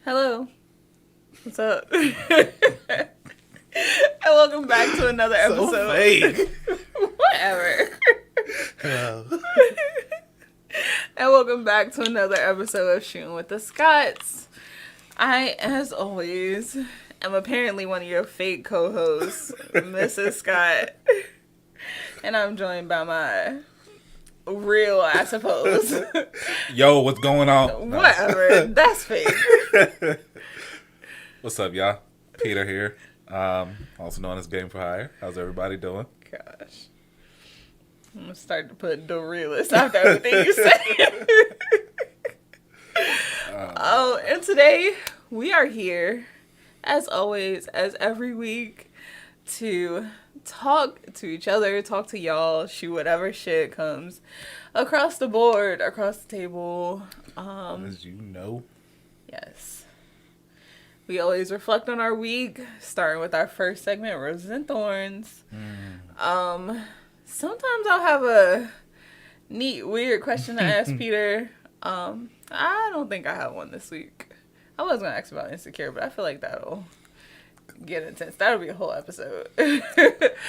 Hello. What's up? And welcome back to another episode. So fake. Whatever. Hello. And welcome back to another episode of Shootin with the Scotts. I, as always, am apparently one of your fake co-hosts, Mrs. Scott. And I'm joined by my real, I suppose. Yo, what's going on? Whatever. That's fake. What's up, y'all? Peter here. Also known as Game for Hire. How's everybody doing? Gosh. I'm going to start to put the realist after everything you said. And today we are here, as always, as every week, to talk to each other, talk to y'all, shoot whatever shit comes across the board, across the table. As you know. Yes. We always reflect on our week, starting with our first segment, Roses and Thorns. Sometimes I'll have a neat, weird question to ask Peter. I don't think I have one this week. I was going to ask about Insecure, but I feel like that'll get intense. That'll be a whole episode. This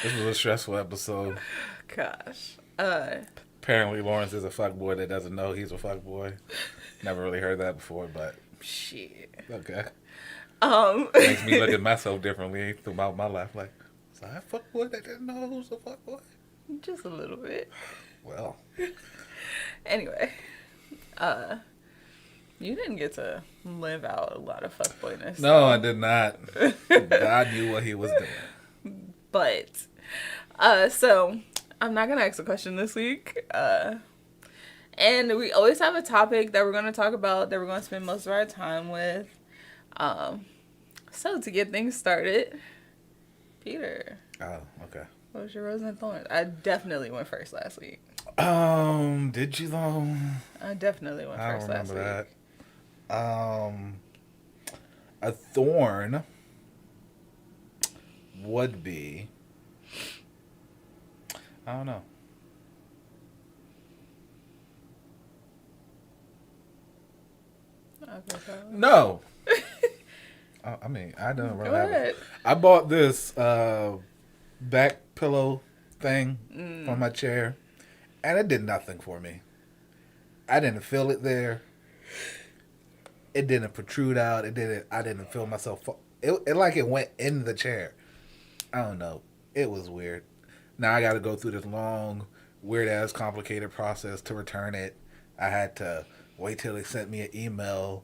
was a stressful episode. Gosh. Apparently Lawrence is a fuckboy that doesn't know he's a fuckboy. Never really heard that before, but Shit. okay. Makes me look at myself differently throughout my life. Like, was I a fuckboy that didn't know who's a fuckboy? Just a little bit. Well. Anyway. You didn't get to live out a lot of fuckboyness. No, I did not. God knew what he was doing. But, so, I'm not going to ask a question this week. And we always have a topic that we're going to talk about, that we're going to spend most of our time with. So, to get things started, Peter. Oh, okay. What was your Roses and Thorns? I definitely went first last week. Did you though? I definitely went first last week. I don't remember that. A thorn would be, I don't know. Okay, so. No. I mean, I don't really have it. I bought this back pillow thing on my chair, and it did nothing for me. I didn't feel it there. It didn't protrude out. I didn't feel myself. It like it went in the chair. I don't know. It was weird. Now I got to go through this long, weird ass, complicated process to return it. I had to wait till they sent me an email,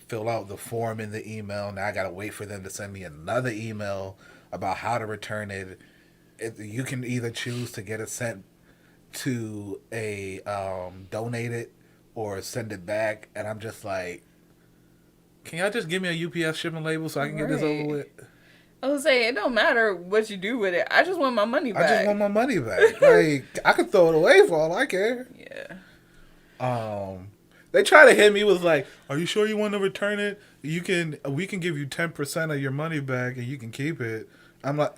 fill out the form in the email. Now I got to wait for them to send me another email about how to return it. You can either choose to get it sent to a donate it or send it back, and I'm just like, can y'all just give me a UPS shipping label so I can get this over with? I was saying, it don't matter what you do with it. I just want my money back. I just want my money back. Like, I could throw it away for all I care. Yeah. They try to hit me with like, are you sure you want to return it? We can give you 10% of your money back and you can keep it. I'm like,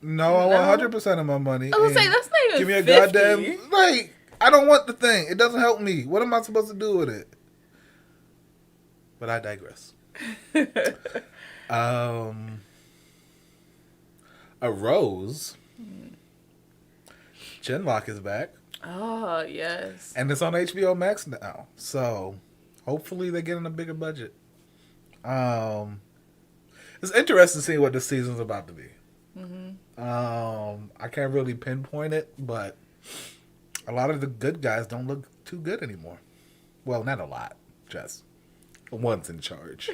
no, I want 100% of my money. I was saying, that's not even give me a 50. goddamn, like, I don't want the thing. It doesn't help me. What am I supposed to do with it? But I digress. A rose. Genlock is back. Oh, yes. And it's on HBO Max now. So, hopefully they're getting a bigger budget. It's interesting seeing what this season's about to be. I can't really pinpoint it, but a lot of the good guys don't look too good anymore. Well, not a lot. Just one's in charge.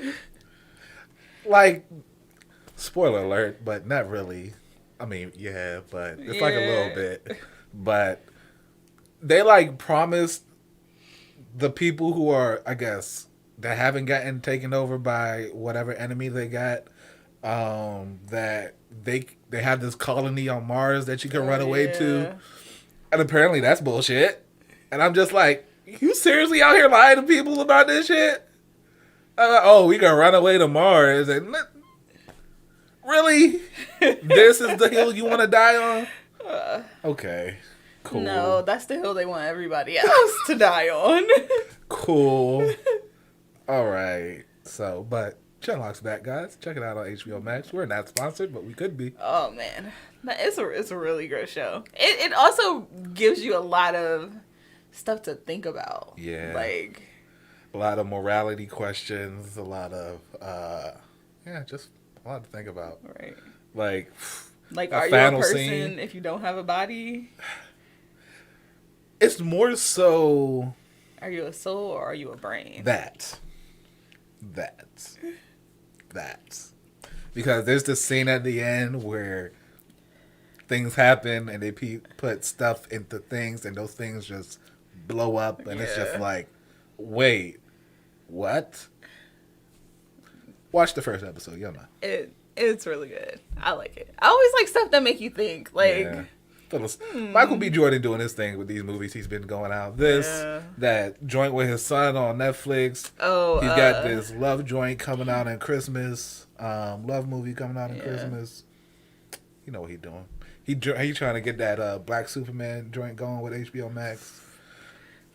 Like, spoiler alert, but not really. I mean, yeah, but it's like a little bit. But they like promised the people who are, I guess, that haven't gotten taken over by whatever enemy they got, that they have this colony on Mars that you can run away to. And apparently that's bullshit. And I'm just like, you seriously out here lying to people about this shit? Oh, we gonna run away to Mars. And really? This is the hill you want to die on? Okay. Cool. No, that's the hill they want everybody else to die on. Cool. All right. So, but Sherlock's back, guys. Check it out on HBO Max. We're not sponsored, but we could be. Oh man, it's a really great show. It also gives you a lot of stuff to think about. Yeah. Like a lot of morality questions. A lot of just a lot to think about. Right. Like are you a person if you don't have a body? It's more so. Are you a soul or are you a brain? That. Because there's this scene at the end where things happen and they put stuff into things and those things just blow up and it's just like, wait, what? Watch the first episode, you'll know. It's really good. I like it. I always like stuff that make you think. Like Michael B. Jordan doing his thing with these movies he's been going out. That joint with his son on Netflix. Oh, he's got this love joint coming out in Christmas. Love movie coming out in Christmas. You know what he's doing. He trying to get that Black Superman joint going with HBO Max.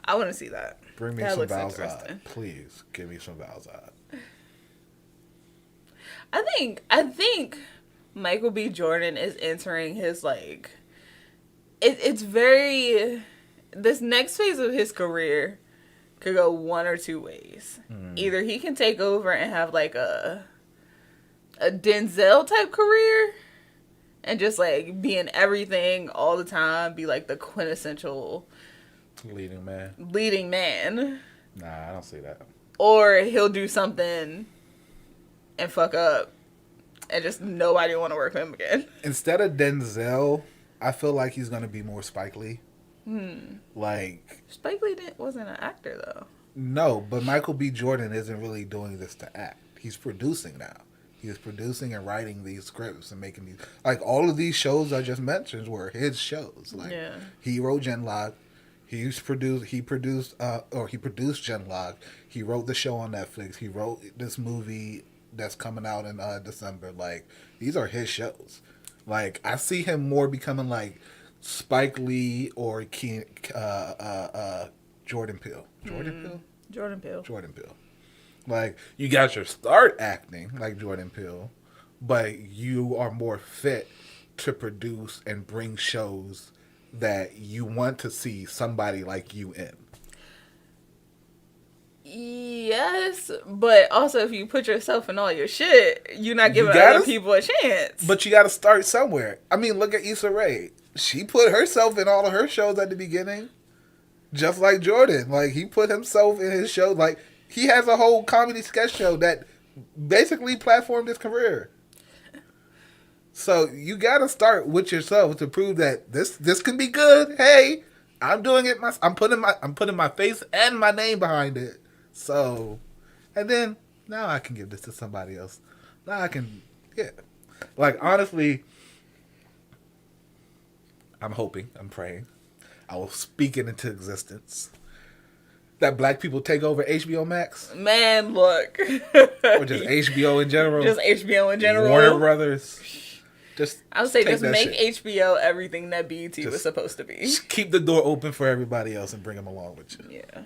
I want to see that. Bring me some Valzad. Please give me some Valzad. I think Michael B. Jordan is entering his like. It's very. This next phase of his career could go one or two ways. Either he can take over and have like a Denzel type career and just like be in everything all the time, be like the quintessential leading man. Nah, I don't see that. Or he'll do something and fuck up and just nobody want to work with him again. Instead of Denzel, I feel like he's gonna be more Spike Lee. Like Spike Lee wasn't an actor though. No, but Michael B. Jordan isn't really doing this to act. He's producing now. He's producing and writing these scripts and making these. Like all of these shows I just mentioned were his shows. Like he wrote Genlock. He produced Genlock. He wrote the show on Netflix. He wrote this movie that's coming out in December. Like these are his shows. Like I see him more becoming like Spike Lee or Jordan Peele. Jordan Peele. Like you got your start acting like Jordan Peele, but you are more fit to produce and bring shows that you want to see somebody like you in. Yes, but also if you put yourself in all your shit, you're not giving other people a chance. But you got to start somewhere. I mean, look at Issa Rae. She put herself in all of her shows at the beginning, just like Jordan. Like he put himself in his show. Like he has a whole comedy sketch show that basically platformed his career. So you got to start with yourself to prove that this can be good. Hey, I'm doing it. I'm putting my face and my name behind it. So, and then now I can give this to somebody else. Now I can, Like honestly, I'm hoping, I'm praying, I will speak it into existence that black people take over HBO Max. Man, look, or just HBO in general. Just HBO in general. Warner Brothers. I would say just make HBO everything that BET was supposed to be. Just keep the door open for everybody else and bring them along with you. Yeah.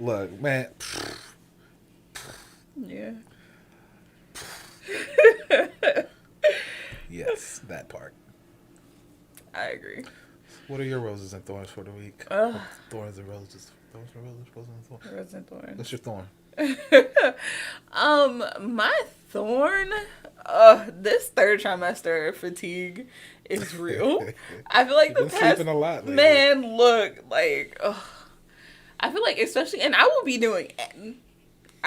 Look, man. Yeah. Yes, that part. I agree. What are your roses and thorns for the week? Thorns and roses. Thorns and roses. Roses and thorns. What's your thorn? My thorn. This third trimester fatigue is real. I feel like You've been sleeping a lot lately. Man, look, like, I feel like especially, and I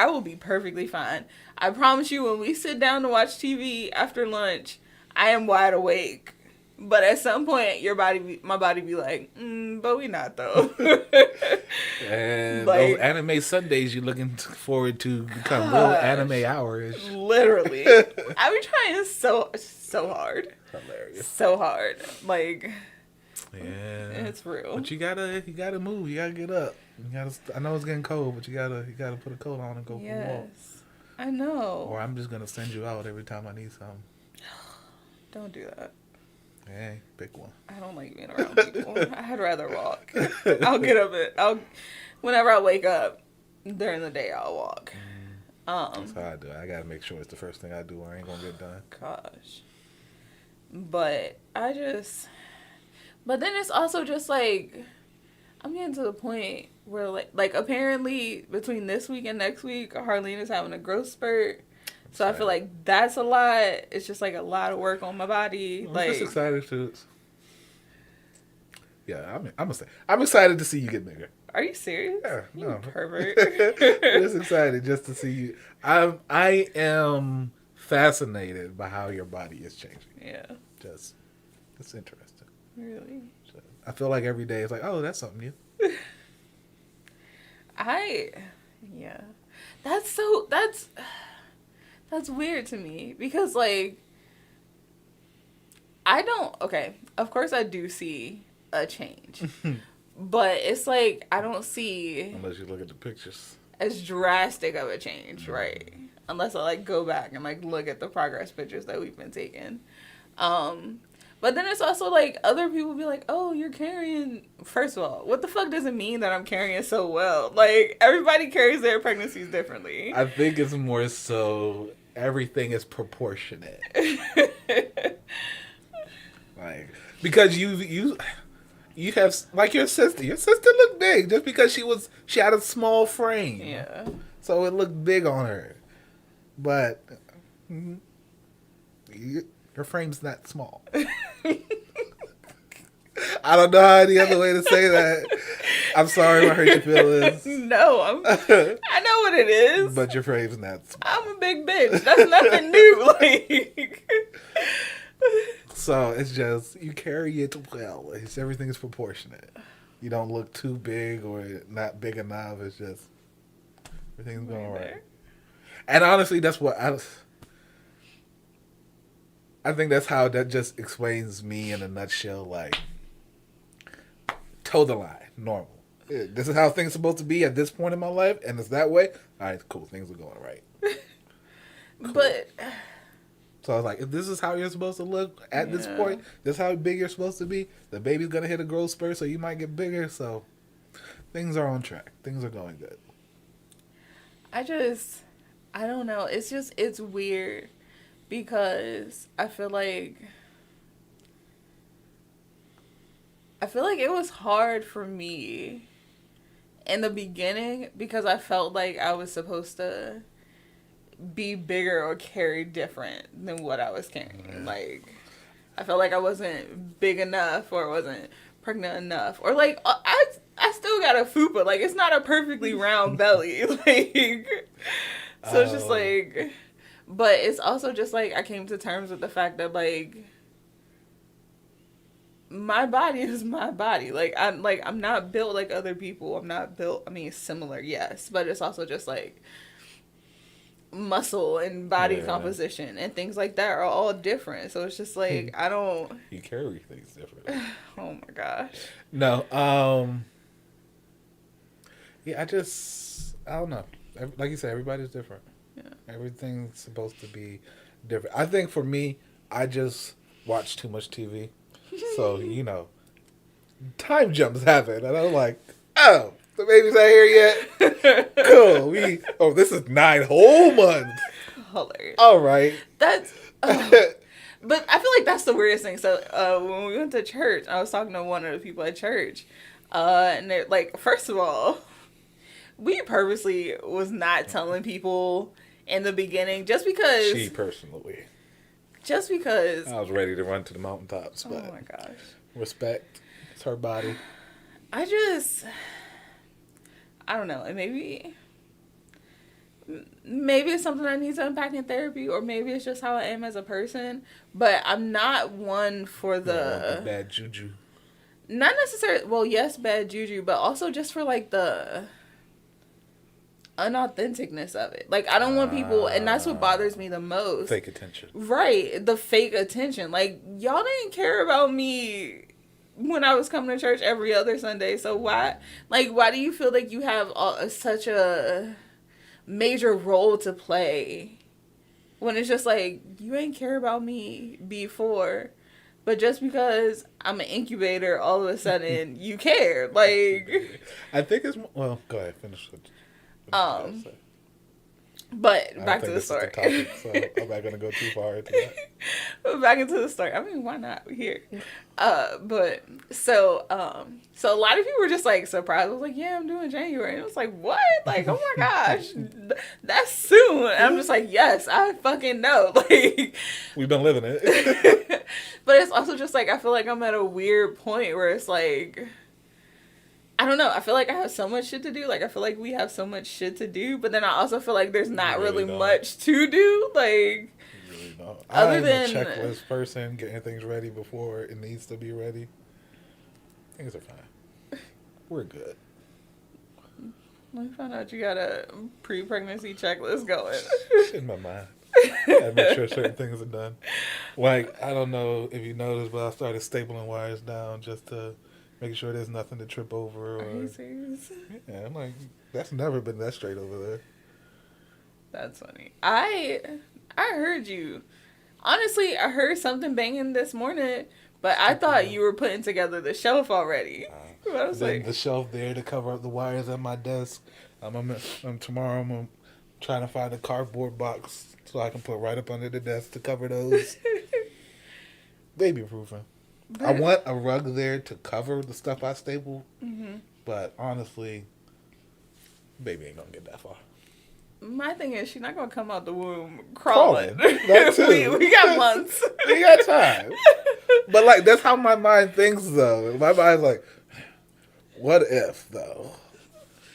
will be perfectly fine. I promise you, when we sit down to watch TV after lunch, I am wide awake. But at some point, my body be like, but we not though. And like, those anime Sundays you're looking forward to become real anime hours. Literally. I be trying so hard. Hilarious. So hard. Like, yeah, it's real. But you gotta move. You gotta get up. I know it's getting cold, but you gotta put a coat on and go for a walk. I know. Or I'm just gonna send you out every time I need something. Don't do that. Hey, pick one. I don't like being around people. I'd rather walk. I'll get up whenever I wake up during the day, I'll walk. That's how I do it. I gotta make sure it's the first thing I do or I ain't gonna get done. Gosh. But then it's also just like, I'm getting to the point where like apparently between this week and next week, Harleen is having a growth spurt. So I feel like that's a lot. It's just like a lot of work on my body. I'm just excited to. Yeah, I'm excited to see you get bigger. Are you serious? Yeah, you pervert. I'm just excited just to see you. I am fascinated by how your body is changing. Yeah. It's interesting. Really? I feel like every day it's like, oh, that's something new. Yeah. That's weird to me because like of course I do see a change. But it's like I don't see, unless you look at the pictures, as drastic of a change, right? Unless I like go back and like look at the progress pictures that we've been taking. But then it's also like other people be like, oh, you're carrying. First of all, what the fuck does it mean that I'm carrying so well? Like everybody carries their pregnancies differently. I think it's more so everything is proportionate. Like because you have like your sister. Your sister looked big just because she had a small frame. Yeah. So it looked big on her, but your frame's not small. I don't know any other way to say that. I'm sorry if I hurt your feelings. No, I know what it is. But your frame's not small. I'm a big bitch. That's nothing new. Like. So it's just you carry it well. Everything is proportionate. You don't look too big or not big enough. It's just everything's going right. And honestly, that's what I think that's how that just explains me in a nutshell. Like, toe the line, normal. This is how things are supposed to be at this point in my life, and it's that way. All right, cool. Things are going right. Cool. But so I was like, if this is how you're supposed to look at this point, this is how big you're supposed to be. The baby's gonna hit a growth spurt, so you might get bigger. So things are on track. Things are going good. I don't know. It's weird. Because I feel like it was hard for me in the beginning because I felt like I was supposed to be bigger or carry different than what I was carrying. Like, I felt like I wasn't big enough or wasn't pregnant enough. Or, like, I still got a fupa. Like, it's not a perfectly round belly. Like, so it's just like... But it's also just, like, I came to terms with the fact that, like, my body is my body. Like, I'm not built like other people. I'm not built, similar, yes. But it's also just, like, muscle and body composition and things like that are all different. So it's just, like, I don't... You carry things different. Oh, my gosh. No, yeah, I don't know. Like you said, everybody's different. Yeah. Everything's supposed to be different. I think for me, I just watch too much TV. So, time jumps happen. And I'm like, oh, the baby's not here yet? Cool. This is 9 whole months. Hilarious. All right. That's... but I feel like that's the weirdest thing. So, when we went to church, I was talking to one of the people at church. And they're like, first of all... We purposely was not telling people in the beginning just because... She personally. Just because... I was ready to run to the mountaintops. But oh my gosh. Respect. It's her body. I don't know. And maybe it's something I need to unpack in therapy, or maybe it's just how I am as a person. But I'm not one for the... bad juju. Not necessarily... Well, yes, bad juju, but also just for like the... unauthenticness of it. Like, I don't want people, and that's what bothers me the most. Fake attention. Right. The fake attention. Like, y'all didn't care about me when I was coming to church every other Sunday. So why do you feel like you have such a major role to play when it's just like, you ain't care about me before? But just because I'm an incubator, all of a sudden you care. Like, I think it's well. Go ahead, finish. But back to the story. Topic, so I'm not gonna go too far into that. Back into the story. I mean, why not? We're here. But so a lot of people were just like surprised. I was like, yeah, I'm doing January. And it was like, what? Like, oh my gosh, that's soon. And I'm just like, yes, I fucking know. Like, we've been living it. But it's also just like I feel like I'm at a weird point where it's like, I don't know. I feel like I have so much shit to do. Like, I feel like we have so much shit to do. But then I also feel like there's not really much to do. Like, really don't. Other than a checklist person, getting things ready before it needs to be ready. Things are fine. We're good. Let me find out you got a pre-pregnancy checklist going. In my mind. I make sure certain things are done. Like, I don't know if you noticed, but I started stapling wires down just to make sure there's nothing to trip over. Are you serious? Yeah, I'm like, that's never been that straight over there. That's funny. I heard you. Honestly, I heard something banging this morning, but I thought you were putting together the shelf already. I was like, the shelf there to cover up the wires at my desk. Tomorrow I'm trying to find a cardboard box so I can put right up under the desk to cover those. Baby proofing. I want a rug there to cover the stuff I staple, but honestly, baby ain't gonna get that far. My thing is, she's not gonna come out the womb crawling. That too. we got months. We got time. But like, that's how my mind thinks, though. My mind's like, what if, though?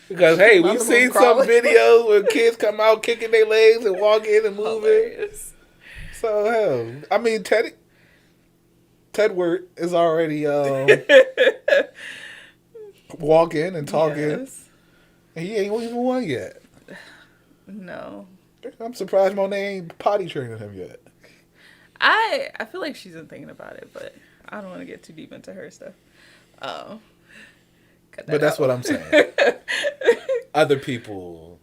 Because hey, we've seen some videos where kids come out kicking their legs and walking and moving. Hilarious. So hell, I mean, Tedward is already walking and talking. Yes. And he ain't even one yet. No. I'm surprised Monet ain't potty training him yet. I feel like she's been thinking about it, but I don't want to get too deep into her stuff. But that's what I'm saying. Other people,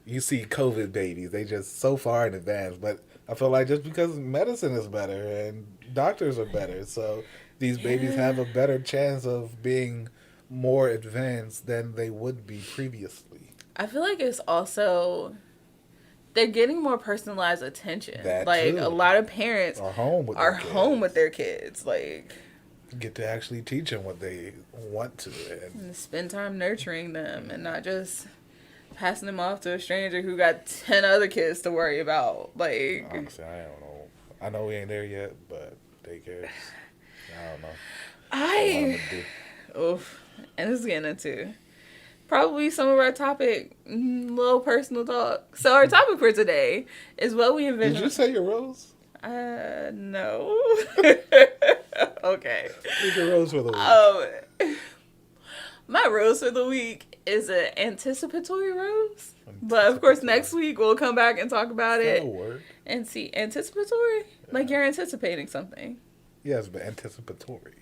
you see COVID babies, they just so far in advance. But I feel like just because medicine is better and doctors are better, so these babies have a better chance of being more advanced than they would be previously. I feel like it's also, they're getting more personalized attention. That like too. A lot of parents are home with their kids. Like, get to actually teach them what they want to and spend time nurturing them and not just passing them off to a stranger who got 10 other kids to worry about. Like, honestly, I don't know. I know we ain't there yet, but daycares, I don't know. Oof. And this is getting into probably some of our topic, little personal talk. So our topic for today is what we envision. Did you say your rose? No. Okay. What's your rose for the week? My rose for the week is an anticipatory rose. But of course, next week we'll come back and talk about it. A word? And see, anticipatory? Yeah. Like you're anticipating something. Yes, but anticipatory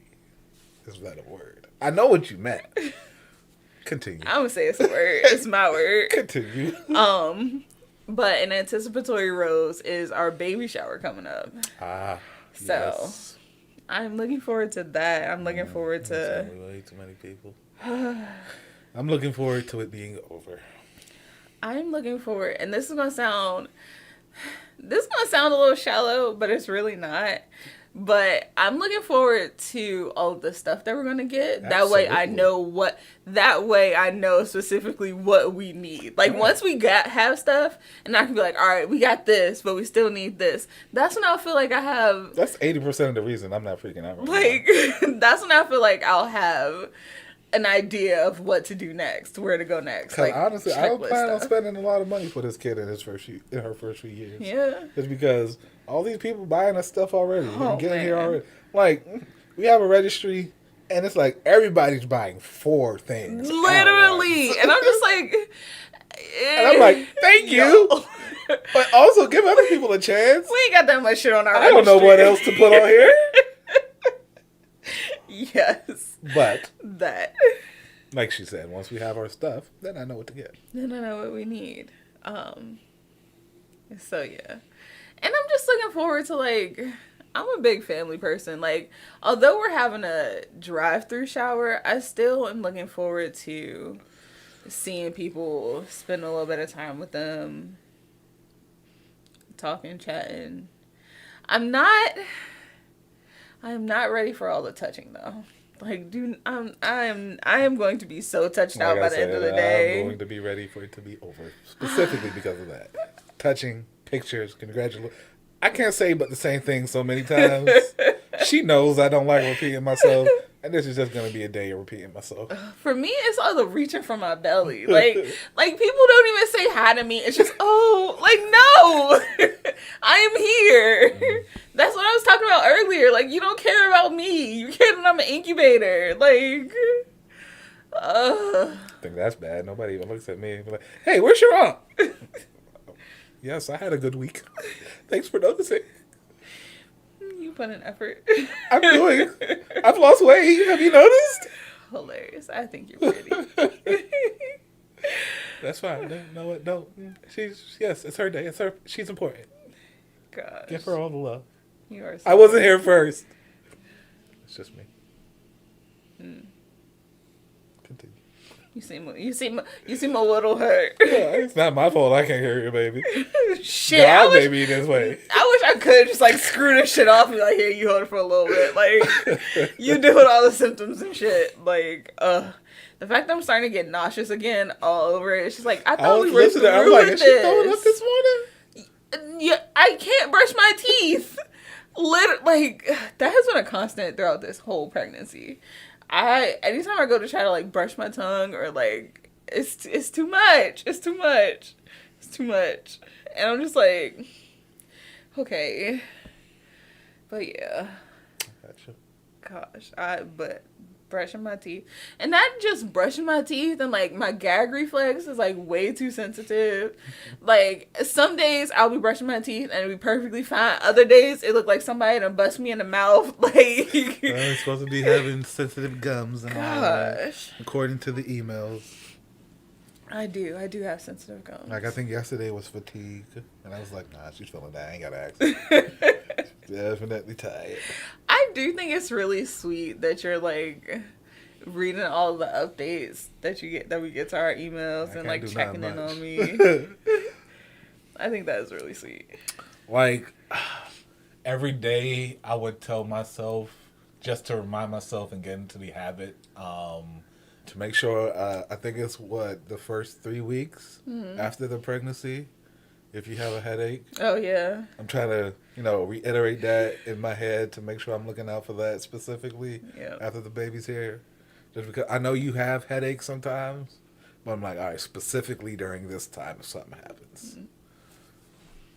is that a word? I know what you meant. Continue. I'm gonna say it's a word. It's my word. Continue. But an anticipatory rose is our baby shower coming up. So yes. I'm looking forward to that. I'm looking forward to. Way too many people. I'm looking forward to it being over. I'm looking forward, and this is gonna sound a little shallow, but it's really not. But I'm looking forward to all of the stuff that we're gonna get. Absolutely. That way I know specifically what we need. Like once we have stuff, and I can be like, all right, we got this, but we still need this. That's when I feel like I have. That's 80% of the reason I'm not freaking out. Like that's when I feel like I'll have an idea of what to do next, where to go next. Like honestly, I don't plan on spending a lot of money for this kid in her first few years. Yeah, just because all these people buying us stuff already and getting here already. Like we have a registry, and it's like everybody's buying 4 things, literally, and I'm just like, and I'm like, thank you, but also give other people a chance. We ain't got that much shit on our. I don't know what else to put on here. Yes. But that. Like she said, once we have our stuff, then I know what to get. Then I know what we need. So yeah. And I'm just looking forward to like, I'm a big family person. Like, although we're having a drive-through shower, I still am looking forward to seeing people, spend a little bit of time with them, talking, chatting. I am not ready for all the touching though. Like, I am going to be so touched out by the end of the day. I'm going to be ready for it to be over, specifically because of that. Touching, pictures, congratulations. I can't say but the same thing so many times. She knows I don't like repeating myself, and this is just going to be a day of repeating myself. For me, it's all the reaching for my belly. Like people don't even say hi to me. It's just, oh, like, no, I am here. That's what I was talking about earlier. Like, you don't care about me. You care that I'm an incubator. Like, I think that's bad. Nobody even looks at me and be like, hey, where's your aunt? Yes, I had a good week. Thanks for noticing. You put in effort. I'm doing. I've lost weight. Have you noticed? Hilarious. I think you're pretty. That's fine. No, what? No. Yes, it's her day. She's important. Gosh. Give her all the love. You are. I wasn't here first. It's just me. Continue. You seem a little hurt. Yeah, it's not my fault. I can't hear your baby. Shit, God made me this way. I wish I could just like screw this shit off and be like, here, you hold it for a little bit. Like, you deal with all the symptoms and shit. Like, the fact that I'm starting to get nauseous again all over it. It's just like, I thought we were through I'm like, with is she throwing up this morning? Yeah, I can't brush my teeth. Like, that has been a constant throughout this whole pregnancy. Anytime I go to try to like brush my tongue or like, it's too much. It's too much. It's too much. And I'm just like, okay. But yeah. Gotcha. Gosh, but brushing my teeth. And not just brushing my teeth, and like my gag reflex is like way too sensitive. Like, some days I'll be brushing my teeth and it'll be perfectly fine. Other days it look like somebody done bust me in the mouth. Like, I'm supposed to be having sensitive gums and all that, according to the emails. I do have sensitive gums. Like, I think yesterday was fatigue, and I was like, nah, she's feeling that. I ain't gotta ask. Definitely tired. I do think it's really sweet that you're like reading all the updates that we get to our emails and like checking in on me. I think that is really sweet. Like, every day I would tell myself, just to remind myself and get into the habit, to make sure, I think it's the first 3 weeks after the pregnancy, if you have a headache. Oh, yeah. I'm trying to, reiterate that in my head to make sure I'm looking out for that specifically after the baby's here. Just because I know you have headaches sometimes, but I'm like, all right, specifically during this time if something happens.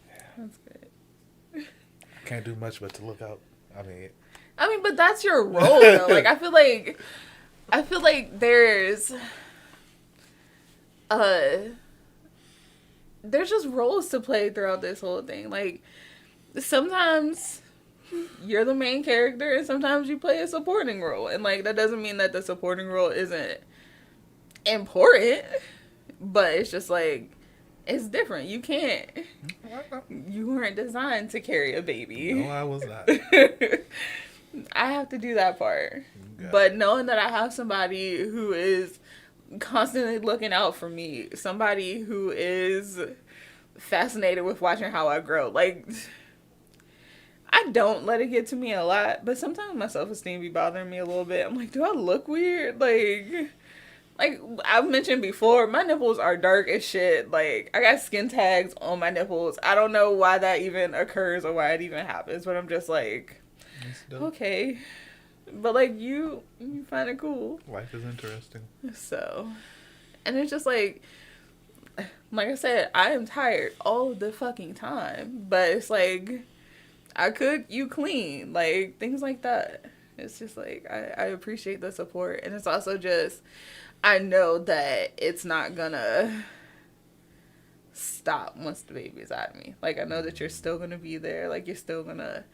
Yeah. That's good. I can't do much but to look out. I mean, but that's your role, though. Like, I feel like there's just roles to play throughout this whole thing. Like, sometimes you're the main character and sometimes you play a supporting role. And, like, that doesn't mean that the supporting role isn't important, but it's just, like, it's different. You can't. You weren't designed to carry a baby. No, I was not. I have to do that part. But knowing that I have somebody who is constantly looking out for me, somebody who is fascinated with watching how I grow. Like, I don't let it get to me a lot, but sometimes my self-esteem be bothering me a little bit. I'm like, do I look weird? Like I've mentioned before, my nipples are dark as shit. Like, I got skin tags on my nipples. I don't know why that even occurs or why it even happens, but I'm just like, okay. But, like, you find it cool. Life is interesting. So, and it's just like I said, I am tired all the fucking time. But it's like, I cook, you clean. Like, things like that. It's just like, I appreciate the support. And it's also just, I know that it's not gonna stop once the baby's out of me. Like, I know that you're still gonna be there. Like, I'm gonna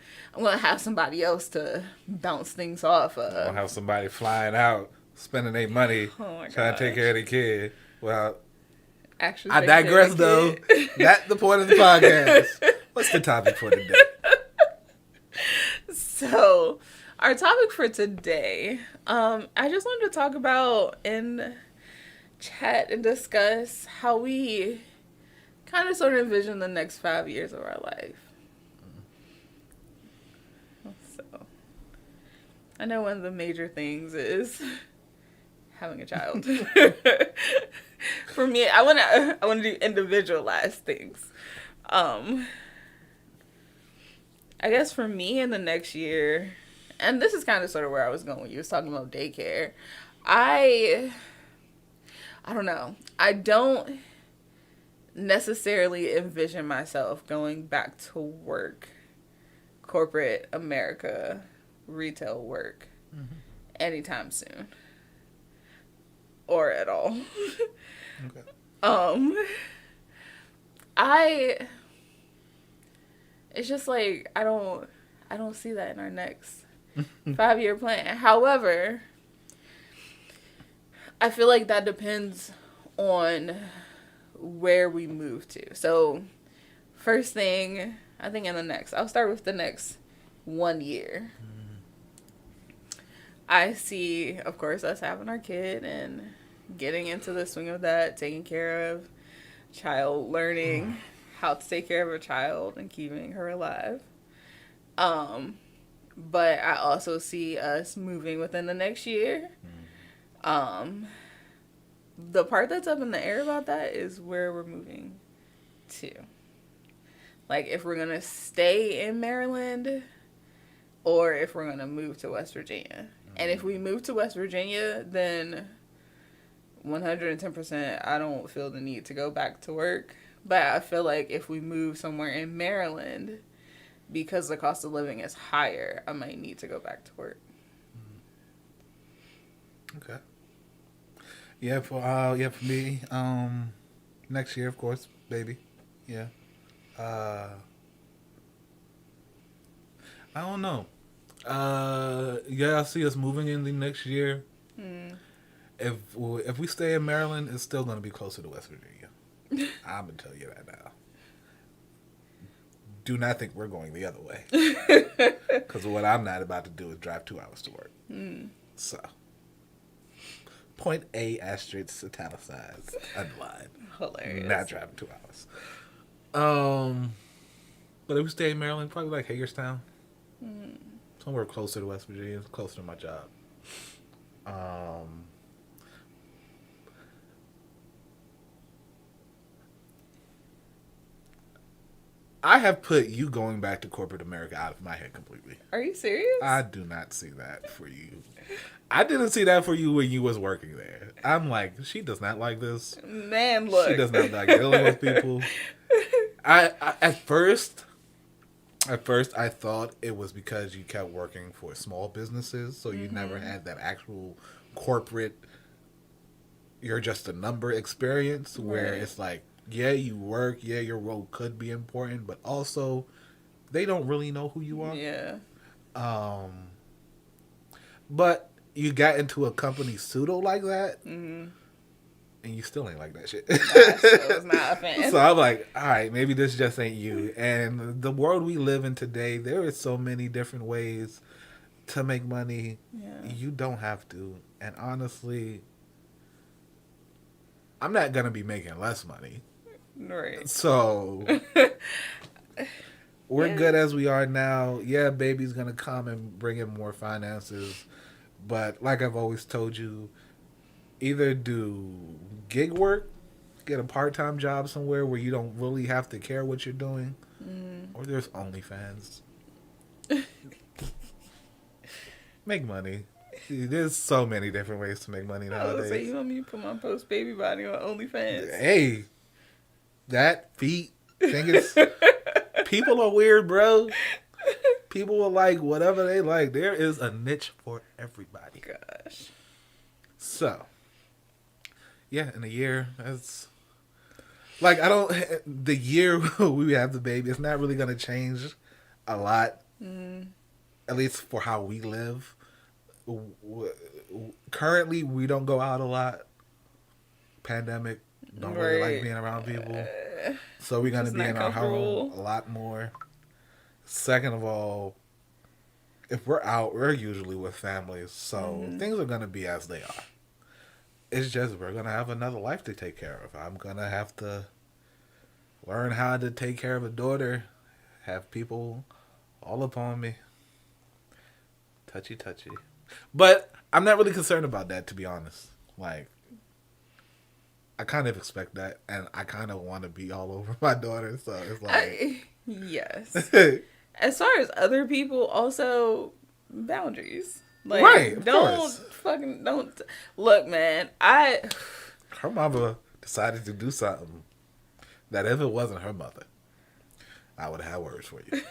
have somebody else to bounce things off of. I'll have somebody flying out, spending their money, trying to take care of their kid. Well, actually, I digress though. That's the point of the podcast. What's the topic for today? So, our topic for today, I just wanted to talk about and chat and discuss how we kind of sort of envision the next 5 years of our life. So, I know one of the major things is having a child. For me, I want to do individualized things. I guess for me in the next year, and this is kind of sort of where I was going when you was talking about daycare. I don't know. I don't necessarily envision myself going back to work, corporate America, retail work, anytime soon. Or at all. Okay. It's just like I don't see that in our next 5-year plan. However, I feel like that depends on where we move to. So, first thing, I think I'll start with the next 1 year. I see, of course, us having our kid and getting into the swing of that, taking care of child, learning how to take care of a child and keeping her alive. But I also see us moving within the next year. The part that's up in the air about that is where we're moving to. Like, if we're going to stay in Maryland or if we're going to move to West Virginia. And if we move to West Virginia, then 110% I don't feel the need to go back to work. But I feel like if we move somewhere in Maryland, because the cost of living is higher, I might need to go back to work. Okay. Yeah, for me, next year, of course, baby. Yeah. I don't know. Yeah, I see us moving in the next year. If we stay in Maryland, it's still going to be closer to West Virginia. I'm going to tell you that now. Do not think we're going the other way. Because what I'm not about to do is drive 2 hours to work. So, point A, asterisk, italicized, underlined. Hilarious. Not driving 2 hours. But if we stay in Maryland, probably like Hagerstown. Somewhere closer to West Virginia, closer to my job. I have put you going back to corporate America out of my head completely. Are you serious? I do not see that for you. I didn't see that for you when you was working there. I'm like, she does not like this. Man, look. She does not like dealing with people. I at first I thought it was because you kept working for small businesses, so you never had that actual corporate, you're just a number experience where it's like, yeah, you work, yeah, your role could be important, but also they don't really know who you are. Yeah. But you got into a company pseudo like that, and you still ain't like that shit. I still was not a fan. So I'm like, all right, maybe this just ain't you. And the world we live in today, there is so many different ways to make money. Yeah. You don't have to. And honestly, I'm not going to be making less money. Right. So we're good as we are now. Yeah, baby's going to come and bring in more finances. But like I've always told you, either do gig work, get a part-time job somewhere where you don't really have to care what you're doing, or there's OnlyFans. Make money. There's so many different ways to make money nowadays. So you want me to put my post-baby body on OnlyFans? Hey, that feet thing is... People are weird, bro. People are like whatever they like. There is a niche for everybody. Gosh. So, yeah, in a year, that's... Like, the year we have the baby, it's not really going to change a lot. At least for how we live. Currently, we don't go out a lot. Pandemic, don't really like being around people. So we're going to be in our home a lot more. Second of all, if we're out, we're usually with families, so things are gonna be as they are. It's just we're gonna have another life to take care of. I'm gonna have to learn how to take care of a daughter, have people all upon me, touchy. But I'm not really concerned about that, to be honest. Like, I kind of expect that, and I kind of want to be all over my daughter, so it's like... Yes. As far as other people, also, boundaries. Like, right, of don't course. don't... Look, man, Her mama decided to do something that if it wasn't her mother, I would have had words for you.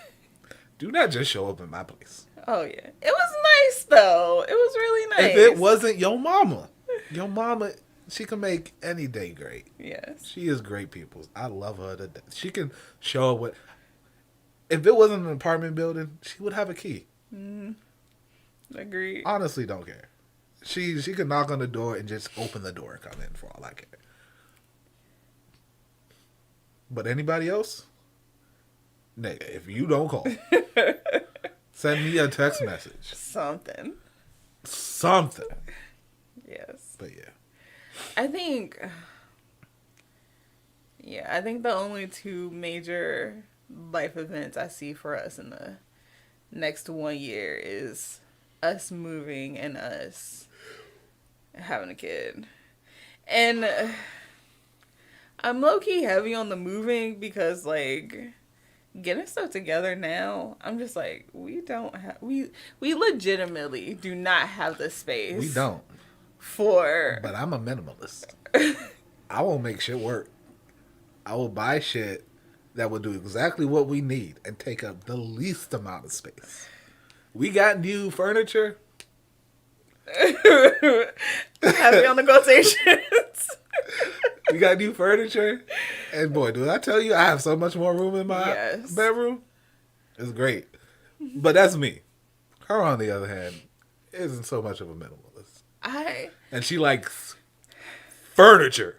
Do not just show up in my place. Oh, yeah. It was nice, though. It was really nice. If it wasn't your mama, she can make any day great. Yes. She is great people. I love her to death. She can show up with... If it wasn't an apartment building, she would have a key. Agreed. Honestly, don't care. She could knock on the door and just open the door and come in for all I care. But anybody else? Nigga, if you don't call, send me a text message. Something. Yes. But yeah. I think the only two major life events I see for us in the next 1 year is us moving and us having a kid. And I'm low-key heavy on the moving because, like, getting stuff together now, I'm just like, we legitimately do not have the space. We don't. But I'm a minimalist. I will make shit work. I will buy shit that will do exactly what we need and take up the least amount of space. We got new furniture. Heavy on negotiations. We got new furniture. And boy, do I tell you, I have so much more room in my bedroom. It's great. But that's me. Her, on the other hand, isn't so much of a minimalist. And she likes furniture.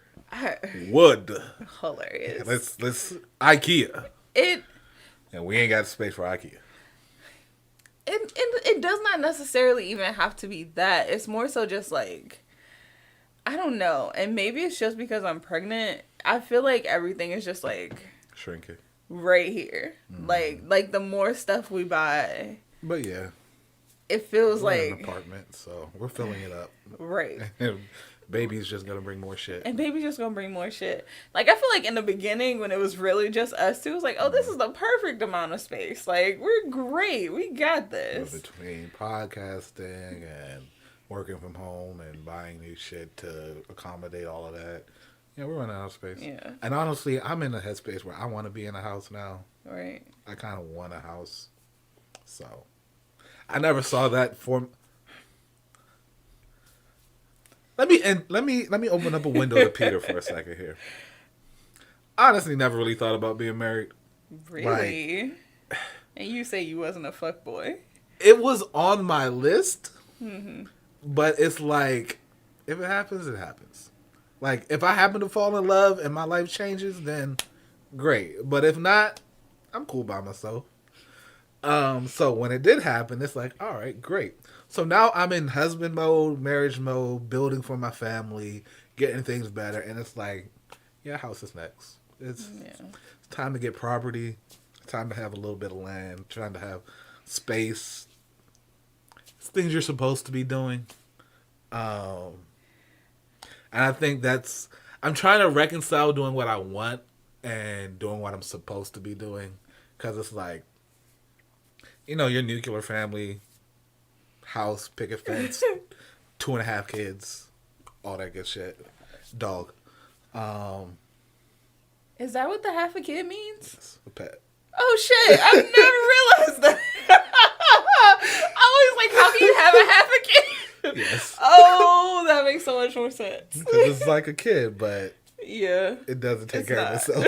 Wood. Hilarious. Let's IKEA. And we ain't got space for IKEA. It does not necessarily even have to be that. It's more so just like, I don't know. And maybe it's just because I'm pregnant. I feel like everything is just like shrinking right here. Like the more stuff we buy. But yeah. It feels we're like in an apartment, so we're filling it up. Right. And baby's just gonna bring more shit. Like, I feel like in the beginning when it was really just us two, it was like, oh, this is the perfect amount of space. Like, we're great. We got this. Between podcasting and working from home and buying new shit to accommodate all of that. Yeah, we're running out of space. Yeah. And honestly, I'm in a headspace where I want to be in a house now. Right. I kind of want a house. So, I never saw that for... Let me open up a window to Peter for a second here. Honestly, never really thought about being married. Really? Like, and you say you wasn't a fuckboy. It was on my list, but it's like, if it happens, it happens. Like, if I happen to fall in love and my life changes, then great. But if not, I'm cool by myself. So when it did happen, it's like, all right, great. So now I'm in husband mode, marriage mode, building for my family, getting things better. And it's like, yeah, house is next. It's time to get property. Time to have a little bit of land. Trying to have space. It's things you're supposed to be doing. And I think I'm trying to reconcile doing what I want and doing what I'm supposed to be doing. Because it's like, you know, your nuclear family, house, picket fence, 2.5 kids, all that good shit. Dog. Is that what the half a kid means? Yes, a pet. Oh shit! I've never realized that. I was like, how can you have a half a kid? Yes. Oh, that makes so much more sense. Because it's like a kid, but yeah, it doesn't take care of itself.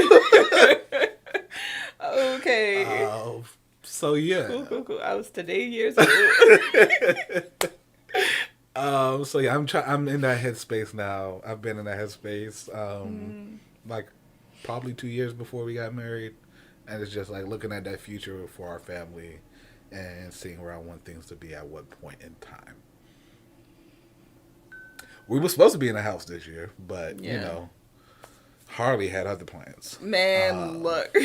Okay. So yeah. Cool. I was today years old. So yeah, I'm in that headspace now. I've been in that headspace, like probably 2 years before we got married, and it's just like looking at that future for our family, and seeing where I want things to be at what point in time. We were supposed to be in a house this year, but, you know, Harley had other plans. Man, look.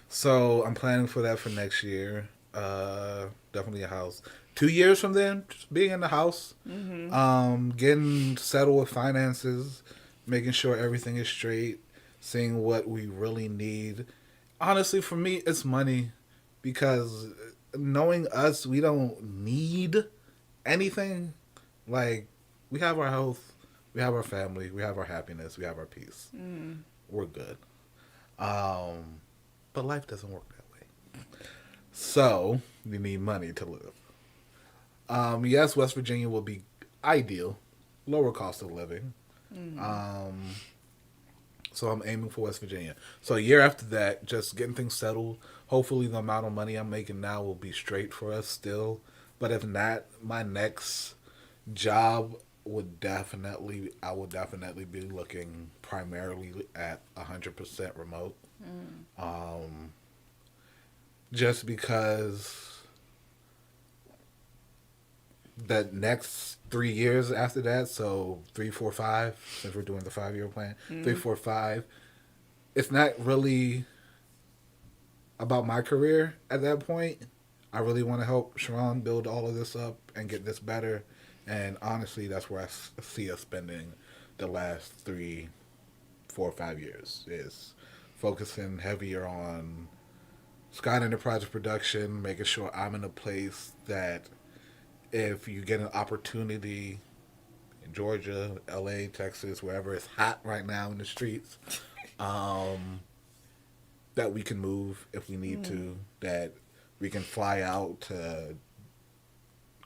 So I'm planning for that for next year. Definitely a house. 2 years from then, just being in the house, getting settled with finances, making sure everything is straight, seeing what we really need. Honestly, for me, it's money, because knowing us, we don't need anything. Like, we have our health, we have our family, we have our happiness, we have our peace. We're good. But life doesn't work that way. So, we need money to live. Yes, West Virginia will be ideal. Lower cost of living. So I'm aiming for West Virginia. So a year after that, just getting things settled. Hopefully the amount of money I'm making now will be straight for us still. But if not, my next job would definitely be looking primarily at 100% remote. Just because the next 3 years after that, so 3, 4, 5, since we're doing the 5-year plan, 3, 4, 5, it's not really about my career at that point. I really want to help Cherron build all of this up and get this better. And honestly, that's where I see us spending the last 3, 4, 5 years, is focusing heavier on Scott Enterprise production, making sure I'm in a place that if you get an opportunity in Georgia, LA, Texas, wherever it's hot right now in the streets, that we can move if we need to, that we can fly out to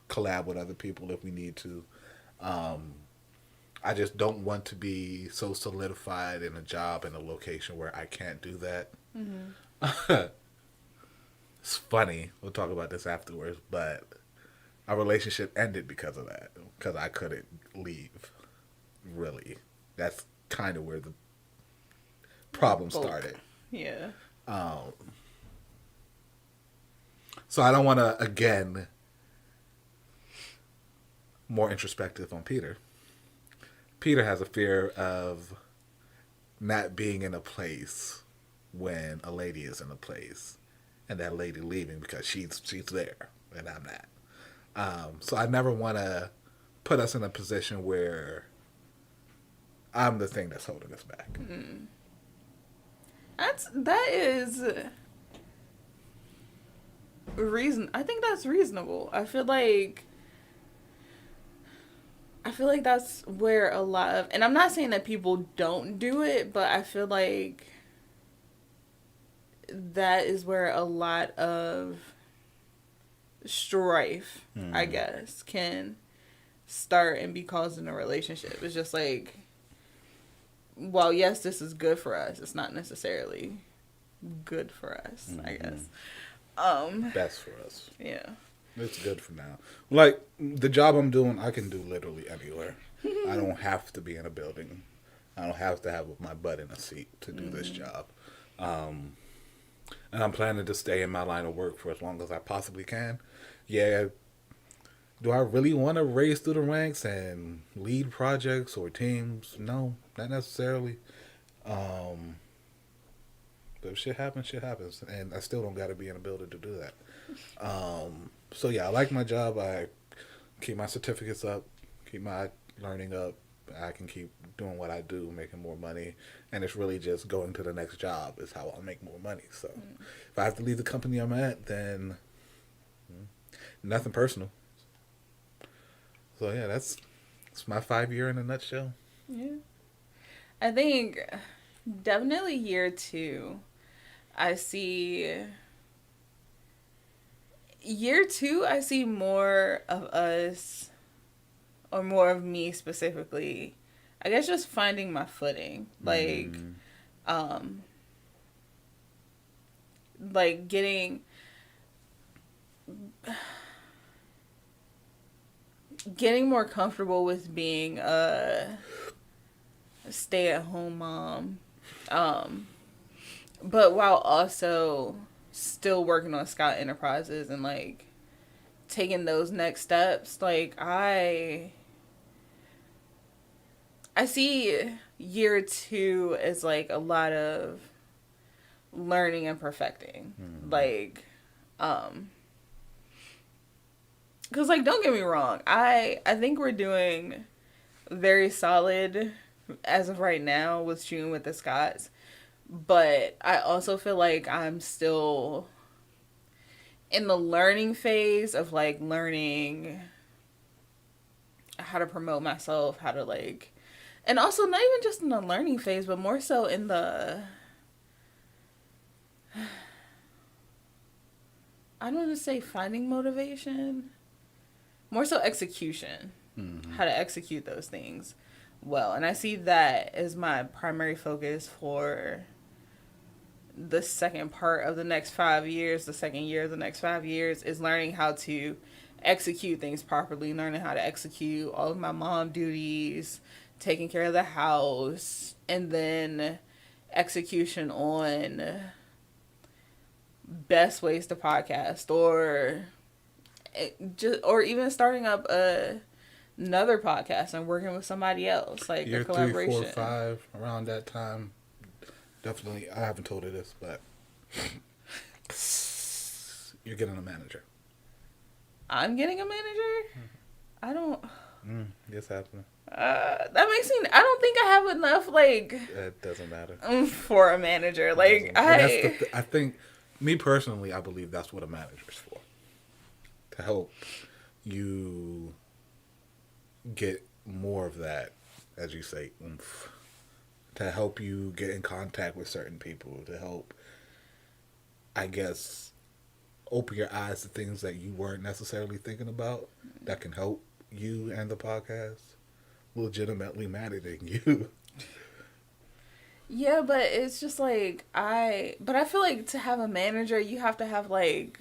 collab with other people if we need to. I just don't want to be so solidified in a job in a location where I can't do that. It's funny. We'll talk about this afterwards, but our relationship ended because of that. Because I couldn't leave. Really. That's kind of where the problem started. Yeah. So I don't want to, again, more introspective on Peter. Peter has a fear of not being in a place when a lady is in a place, and that lady leaving because she's there and I'm not. So I never want to put us in a position where I'm the thing that's holding us back. That is reason. I think that's reasonable. I feel like that's where a lot of, and I'm not saying that people don't do it, but I feel like that is where a lot of strife, I guess, can start and be caused in a relationship. It's just like, well, yes, this is good for us. It's not necessarily good for us, I guess. Best for us. Yeah. It's good for now. Like, the job I'm doing, I can do literally anywhere. I don't have to be in a building. I don't have to have my butt in a seat to do this job. And I'm planning to stay in my line of work for as long as I possibly can. Yeah. Do I really want to race through the ranks and lead projects or teams? No, not necessarily. But if shit happens, shit happens. And I still don't got to be in a building to do that. So yeah, I like my job. I keep my certificates up, keep my learning up. I can keep doing what I do, making more money. And it's really just going to the next job is how I'll make more money. So if I have to leave the company I'm at, then nothing personal. So yeah, that's my 5 year in a nutshell. Yeah. I think definitely year 2, I see more of us, or more of me specifically, I guess just finding my footing. Like getting more comfortable with being a stay-at-home mom, but while also still working on Scout Enterprises and like taking those next steps, like I see year 2 as like a lot of learning and perfecting. Like, because like, don't get me wrong, I think we're doing very solid as of right now with Shootin with the Scots, but I also feel like I'm still in the learning phase of like learning how to promote myself, how to like, and also not even just in the learning phase, but more so in the, I don't want to say finding motivation, more so execution, how to execute those things well. And I see that as my primary focus for the second part of the next 5 years. The second year of the next 5 years is learning how to execute things properly, learning how to execute all of my mom duties, taking care of the house, and then execution on best ways to podcast, or even starting up another podcast and working with somebody else, like year a collaboration. 3, 4, 5, around that time. Definitely, I haven't told her this, but you're getting a manager. I'm getting a manager? I don't... It's happening. That makes me... I don't think I have enough, like... It doesn't matter. For a manager. Like, I think, me personally, I believe that's what a manager's for. To help you get more of that, as you say, oomph. To help you get in contact with certain people, to help, I guess, open your eyes to things that you weren't necessarily thinking about that can help you and the podcast legitimately managing you. Yeah, but it's just like, but I feel like to have a manager, you have to have like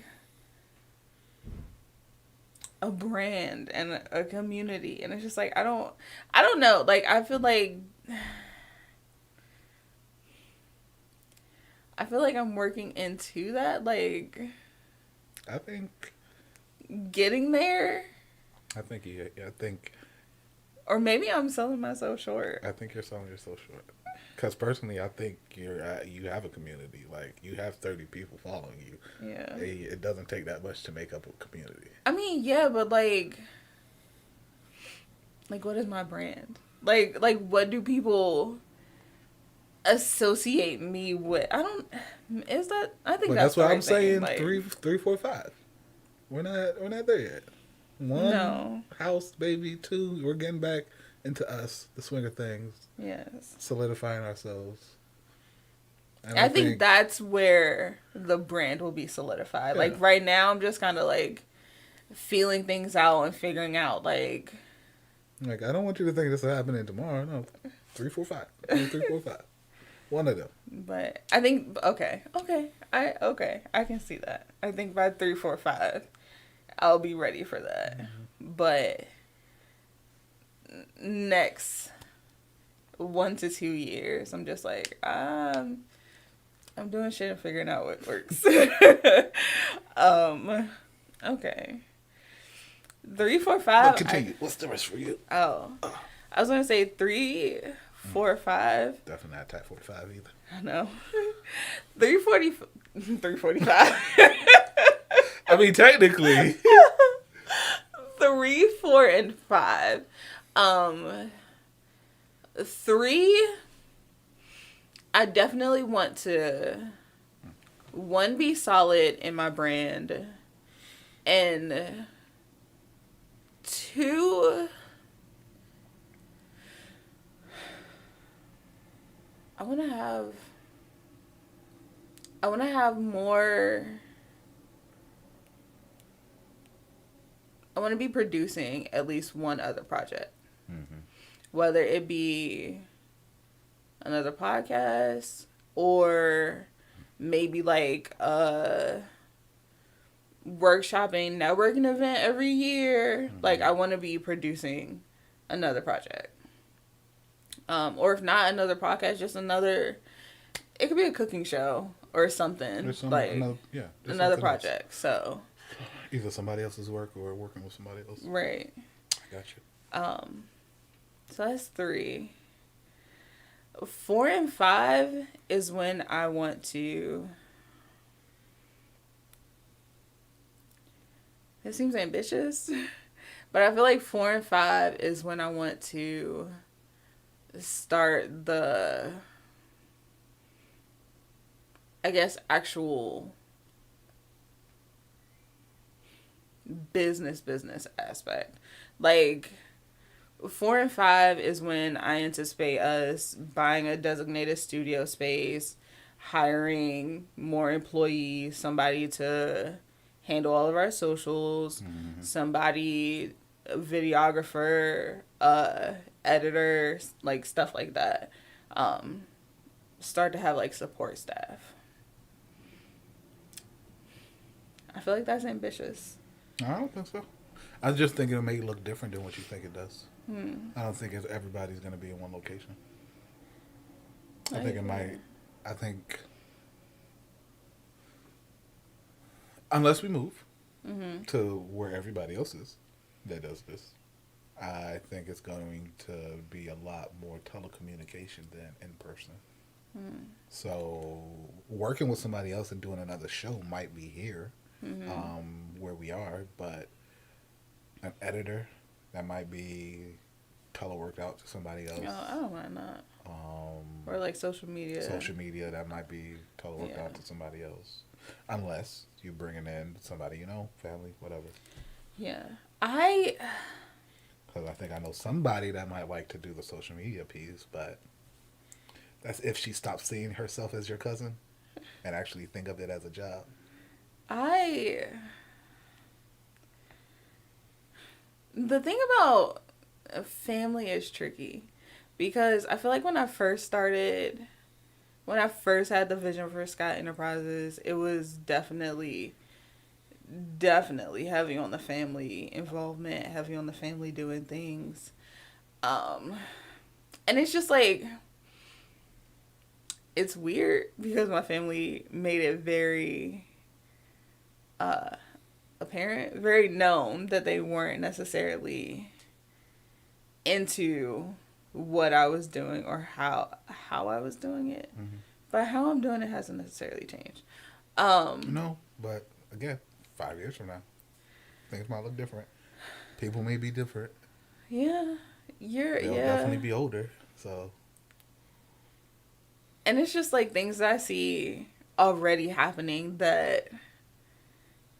a brand and a community. And it's just like, I don't know. Like, I feel like I'm working into that, like, I think getting there. I think, or maybe I'm selling myself short. I think you're selling yourself short. Because personally, I think you have a community. Like, you have 30 people following you. Yeah. It doesn't take that much to make up a community. I mean, yeah, but like, what is my brand? Like, what do people associate me with? I think that's what I'm saying. Like, 3, 4, 5. We're not there yet. 1, no. House, baby. 2, we're getting back into us, the swing of things. Yes. Solidifying ourselves. And I think that's where the brand will be solidified. Yeah. Like, right now, I'm just kind of like feeling things out and figuring out, like, I don't want you to think this is happening tomorrow. No, 3, 4, 5. 3, 4, 5. One of them. But I think I can see that. I think by 3, 4, 5, I'll be ready for that. Mm-hmm. But next 1 to 2 years, I'm just like, I'm doing shit and figuring out what works. Okay. 3, 4, 5. Continue. What's the rest for you? I was gonna say 3, 4, 5. Definitely not type 45 either. I know. 345. I mean, technically. 3, 4, and 5. 3, I definitely want to, 1, be solid in my brand, and 2, I want to have more. I want to be producing at least one other project. Mm-hmm. Whether it be another podcast or maybe like a workshopping, networking event every year. Mm-hmm. Like, I want to be producing another project. Or if not another podcast, just another It could be a cooking show or something. Another project. Else. So either somebody else's work or working with somebody else. Right. I got you. So that's 3. 4 and 5 is when I want to. It seems ambitious, but I feel like 4 and 5 is when I want to start the, I guess, actual business aspect. Like, 4 and 5 is when I anticipate us buying a designated studio space, hiring more employees, somebody to handle all of our socials, somebody, a videographer, editor, like stuff like that. Start to have like support staff. I feel like that's ambitious. I don't think so. I was just thinking it'll make it look different than what you think it does. I don't think everybody's going to be in one location. I think it might. I think unless we move to where everybody else is that does this, I think it's going to be a lot more telecommunication than in person. So working with somebody else and doing another show might be here where we are, but an editor that might be teleworked out to somebody else. I don't mind that. Or like social media. Social media that might be teleworked out to somebody else. Unless you're bringing in somebody, you know, family, whatever. Yeah. Because I think I know somebody that might like to do the social media piece, but that's if she stops seeing herself as your cousin and actually think of it as a job. The thing about family is tricky because I feel like when I first had the vision for Scott Enterprises, it was definitely heavy on the family involvement, heavy on the family doing things. And it's just like, it's weird because my family made it very apparent, very known that they weren't necessarily into what I was doing or how I was doing it. But how I'm doing it hasn't necessarily changed. No, but again, 5 years from now, things might look different. People may be different. Yeah. They'll definitely be older, so. And it's just like things that I see already happening that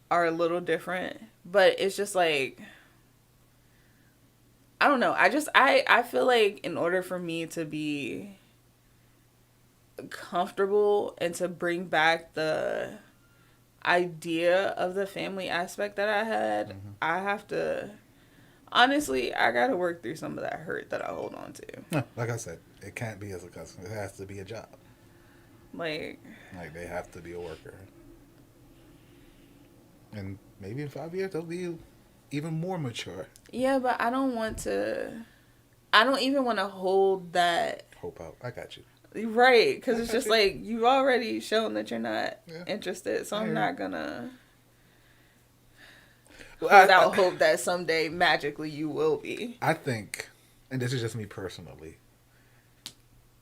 are a little different. But it's just like, I don't know. I feel like in order for me to be comfortable and to bring back the idea of the family aspect that I had, I have to, honestly, I got to work through some of that hurt that I hold on to. Like I said, it can't be as a cousin. It has to be a job. Like they have to be a worker. And maybe in 5 years they'll be even more mature. Yeah, but I don't even want to hold that hope out. I got you. Right, because it's just like, you've already shown that you're not interested, so I'm not gonna without hope that someday magically you will be. I think, and this is just me personally,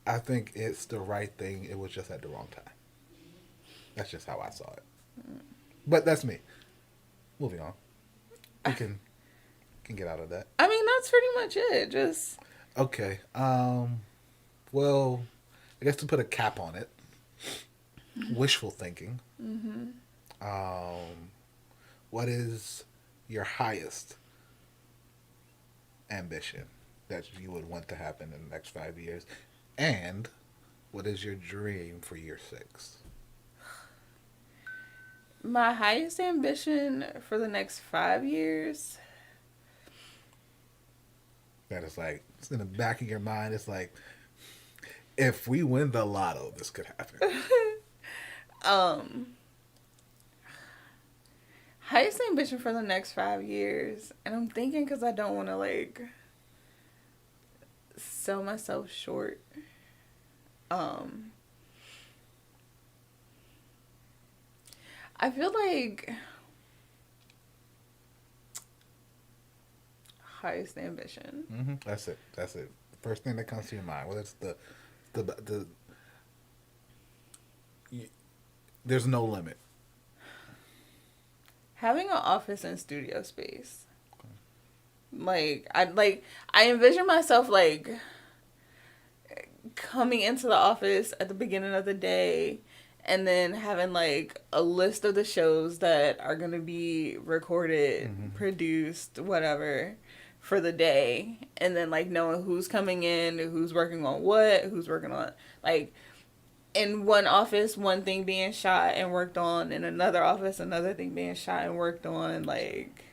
I think it's the right thing. It was just at the wrong time. That's just how I saw it. But that's me. Moving on. We can get out of that. I mean, that's pretty much it. Just okay. Well, I guess to put a cap on it, wishful thinking. What is your highest ambition that you would want to happen in the next 5 years? And what is your dream for year 6? My highest ambition for the next 5 years. That is like, it's in the back of your mind. It's like, if we win the lotto, this could happen. Highest ambition for the next 5 years. And I'm thinking because I don't want to, like, sell myself short. I feel like highest ambition. Mm-hmm. That's it. First thing that comes to your mind. Well, it's the there's no limit. Having an office and studio space. I envision myself like coming into the office at the beginning of the day and then having like a list of the shows that are going to be recorded, produced, whatever for the day, and then like knowing who's coming in, who's working on what, who's working on like in one office one thing being shot and worked on, in another office another thing being shot and worked on, like,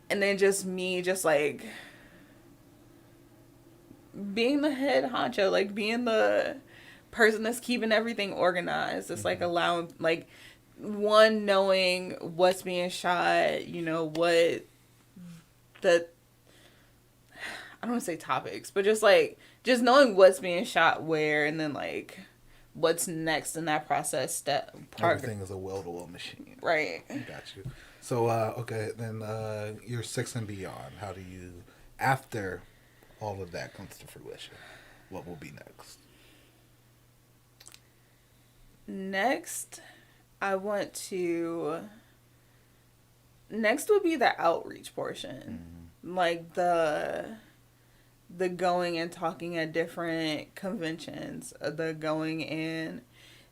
and then just me just like being the head honcho, like being the person that's keeping everything organized. It's like allowing like one knowing what's being shot, you know, what the I don't want to say topics, but just knowing what's being shot where, and then like what's next in that process step part. Everything is a well-oiled machine. Right. I got you. So okay, then you're 6 and beyond. How do you, after all of that comes to fruition, what will be next? Next would be the outreach portion. Like the going and talking at different conventions, the going and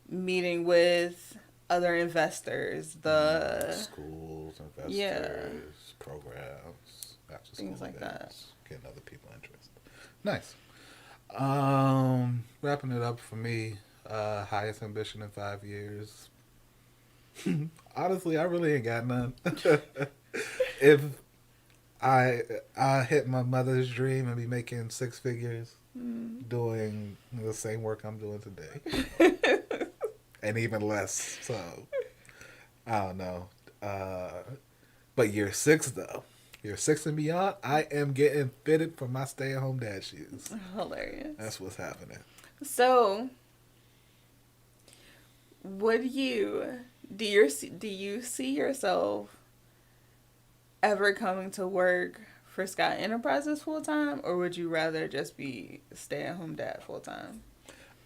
meeting with other investors, the schools, investors, programs, after school things like that. Getting other people interested. Nice. Wrapping it up for me, highest ambition in 5 years. Honestly, I really ain't got none. If I hit my mother's dream and be making 6 figures doing the same work I'm doing today. And even less, so I don't know. But year 6 though. Year 6 and beyond, I am getting fitted for my stay-at-home dad shoes. Hilarious. That's what's happening. So, do you see yourself ever coming to work for Scott Enterprises full time, or would you rather just be stay-at-home dad full time?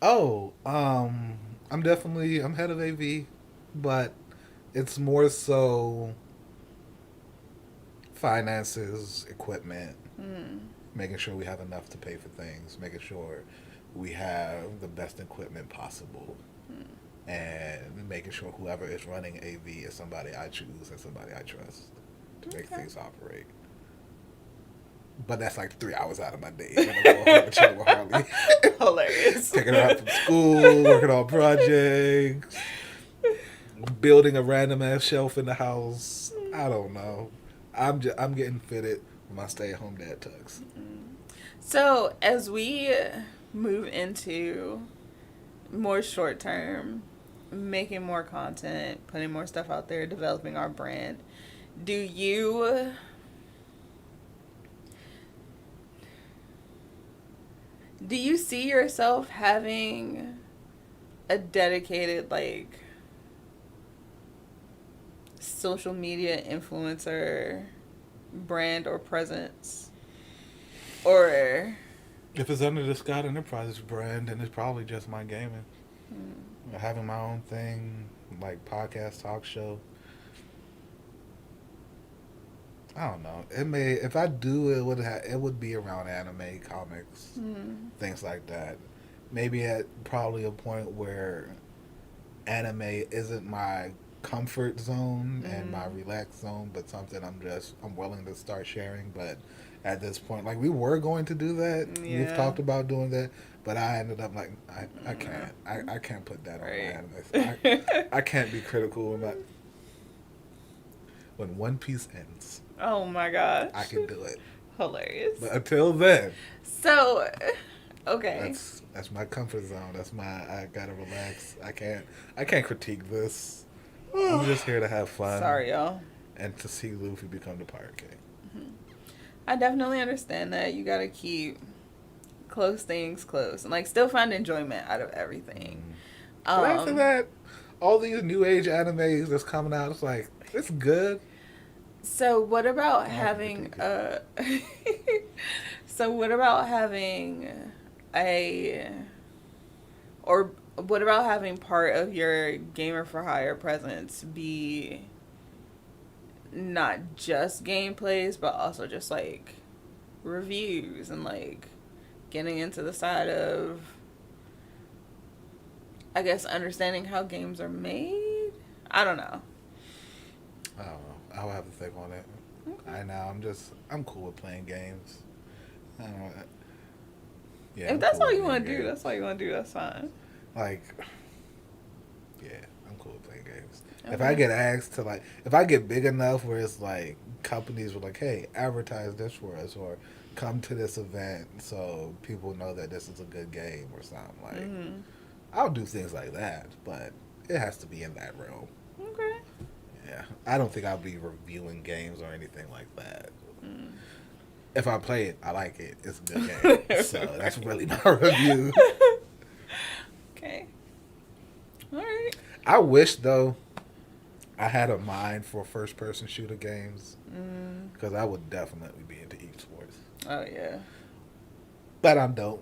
Oh, I'm head of AV, but it's more so finances, equipment, making sure we have enough to pay for things, making sure we have the best equipment possible, and making sure whoever is running AV is somebody I choose and somebody I trust to make things operate. But that's like 3 hours out of my day. With Harley. Hilarious. Picking her up from school, working on projects, building a random ass shelf in the house. I don't know. I'm getting fitted with my stay-at-home dad tux. So as we move into more short-term, making more content, putting more stuff out there, developing our brand, do you see yourself having a dedicated like social media influencer brand or presence? Or if it's under the Scott Enterprises brand, then it's probably just my gaming. Having my own thing, like podcast, talk show. I don't know. If I do, it would be around anime, comics, things like that. Maybe at probably a point where anime isn't my comfort zone and my relaxed zone, but something I'm willing to start sharing. But at this point, like we were going to do that. Yeah. We've talked about doing that, but I ended up like I can't. I can't put that on my anime. I can't be critical about when One Piece ends. Oh my gosh. I can do it. Hilarious. But until then. So, okay. That's my comfort zone. I gotta relax. I can't critique this. I'm just here to have fun. Sorry, y'all. And to see Luffy become the Pirate King. I definitely understand that. You gotta keep close things close and like still find enjoyment out of everything. But after that, all these new age animes that's coming out, it's like, it's good. So what about having so what about having or what about having part of your gamer for hire presence be not just gameplays, but also just like reviews and like getting into the side of, I guess, understanding how games are made? I don't know. I don't know. I'll have to think on it. Okay. I'm cool with playing games. I don't know. Yeah, if that's all you want to do, that's all you want to do, that's fine. Like, yeah, I'm cool with playing games. Okay. If I get asked to, like, if I get big enough where it's like companies were like, hey, advertise this for us or come to this event so people know that this is a good game or something, like, I'll do things like that, but it has to be in that realm. Okay. Yeah, I don't think I'll be reviewing games or anything like that. If I play it, I like it. It's a good game. So that's really my review. Okay. All right. I wish, though, I had a mind for first-person shooter games. Because I would definitely be into esports. Oh, yeah. But I don't.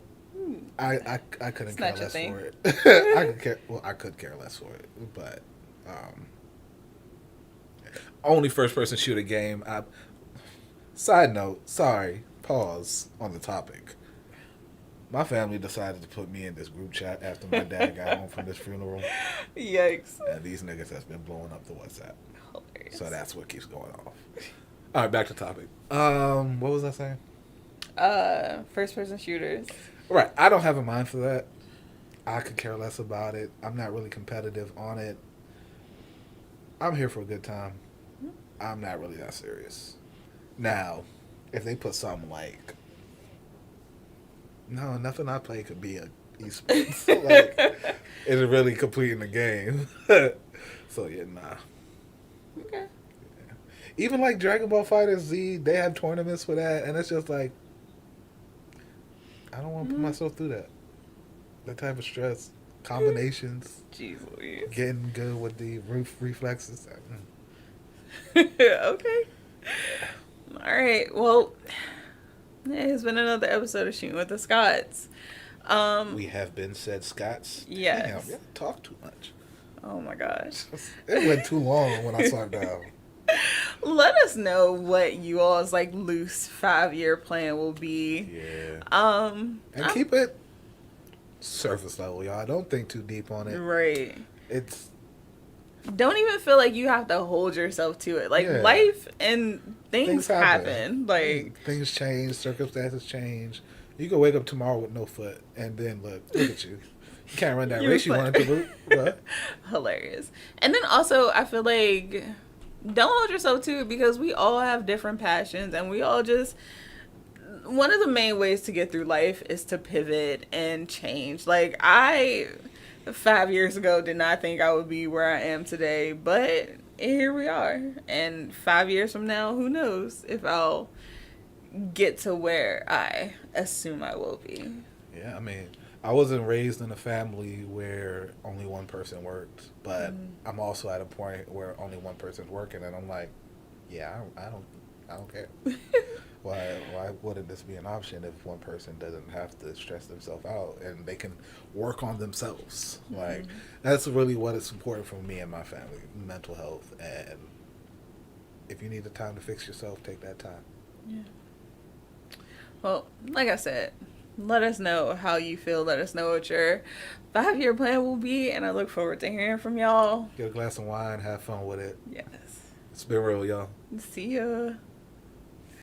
I couldn't care less for it. I could care less for it. But only first-person shooter game. Side note, sorry, pause on the topic. My family decided to put me in this group chat after my dad got home from this funeral. Yikes. And these niggas has been blowing up the WhatsApp. Hilarious. So that's what keeps going off. All right, back to topic. What was I saying? First person shooters. Right. I don't have a mind for that. I could care less about it. I'm not really competitive on it. I'm here for a good time. I'm not really that serious. Now, if they put something like, no, nothing I play could be a esports. Like, it's really completing the game. So yeah, nah. Okay. Yeah. Even like Dragon Ball Fighter Z, they have tournaments for that, and it's just like, I don't want to put myself through that. That type of stress, combinations, Jeez Louise. Getting good with the reflexes. Okay. All right. Well, it has been another episode of Shootin with the Scots. We have been said Scots. Yes. Damn, you talk too much. Oh my gosh. It went too long when I saw it down. Let us know what you all's like loose 5-year plan will be. Yeah. And keep it surface level, y'all. Don't think too deep on it. Right. Don't even feel like you have to hold yourself to it. Like, life and things happen. Like, things change, circumstances change. You can wake up tomorrow with no foot, and then look at you. You can't run that race you wanted to run. Hilarious. And then also, I feel like, don't hold yourself to it, because we all have different passions, and we all just, one of the main ways to get through life is to pivot and change. Like, 5 years ago did not think I would be where I am today, but here we are. And 5 years from now, who knows if I'll get to where I assume I will be. Yeah, I mean, I wasn't raised in a family where only one person worked, but I'm also at a point where only one person's working, and I'm like, yeah, I don't care. Why wouldn't this be an option if one person doesn't have to stress themselves out and they can work on themselves? Like, that's really what is important for me and my family, mental health. And if you need the time to fix yourself, take that time. Yeah. Well, like I said, let us know how you feel. Let us know what your 5-year plan will be, and I look forward to hearing from y'all. Get a glass of wine, have fun with it. Yes. It's been real, y'all. See ya.